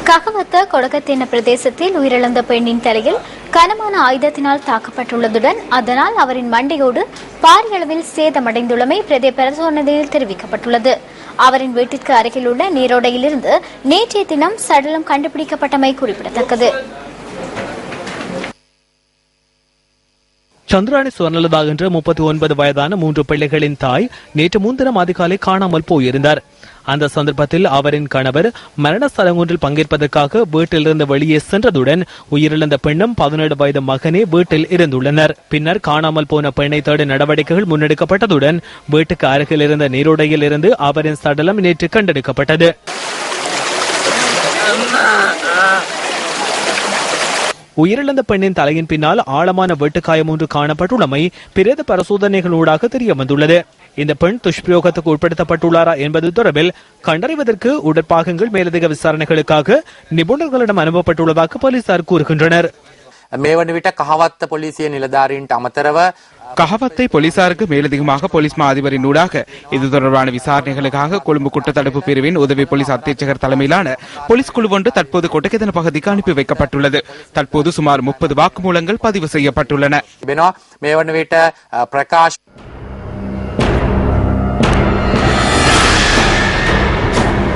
ககவத்த கொடகத்தேன பிரதேசத்தில் உயிரிழந்த பெண்ணின் தலையில் கனமான ஆயுதத்தினால் தாக்கப்பட்டுள்ளதுடன் அதனால் அவரின் மண்டையோடு பாரிய அளவில் சேதமடைந்துள்ளமை பிரதேச பரிசோதனையில் தெரிவிக்கப்பட்டுள்ளது. அவரின் வீட்டிற்கு அருகில் உள்ள நீரோடையிலிருந்து நேற்றைய தினம் சடலம் கண்டுபிடிக்கப்பட்டமை குறிப்பிடத்தக்கது. சந்திராணி சுவர்ணலதா என்ற 39 வயதான 3 பிள்ளைகளின் தாய் நேற்று முன்தினம் அதிகாலை காணாமல் போயிருந்தார். அந்த சந்தர்ப்பத்தில் அவரின் கணவர் மரண சடங்கொன்றில் பங்கேற்பதற்காக வீட்டிலிருந்து வெளியே சென்றதுடன் உயிரிழந்த பெண்ணும் 17 வயது மகனே வீட்டில் இருந்துள்ளனர். பின்னர் காணாமல் போன பெண்ணை தேடும் நடவடிக்கைகள் முன்னெடுக்கப்பட்டதுடன் வீட்டுக்கு அருகில் இருந்த நீரோடையில் இருந்து அவரின் சடலம் நேற்று கண்டெடுக்கப்பட்டது. உயிரிழந்த பெண்ணின் தலையின் பின்னால் ஆழமான வெட்டுக்காயம் ஒன்று காணப்பட்டுள்ளமை பிரேத பரிசோதனைகளூடாக தெரிய வந்துள்ளது. இந்த பெண் துஷ்பிரயோகத்துக்கு உட்படுத்தப்பட்டுள்ளாரா என்பது தொடர்பில் கண்டறிவதற்கு உடற்பாகங்கள் மேலதிக விசாரணைகளுக்காக நிபுணர்களிடம் அனுப்பப்பட்டுள்ளதாக போலீசார் கூறுகின்றனர். கஹவத்தை போலீசாருக்கு மேலதிகமாக போலீஸ் மா அதிபரின் ஊடாக இது தொடர்பான விசாரணைகளுக்காக கொழும்பு குற்றத்தடுப்பு பிரிவின் உதவி போலீஸ் அத்தீட்சகர் தலைமையிலான போலீஸ் குழு ஒன்று தற்போது கொட்டகேதன பகுதிக்கு அனுப்பி வைக்கப்பட்டுள்ளது. தற்போது சுமார் 30 வாக்குமூலங்கள் பதிவு செய்யப்பட்டுள்ளன.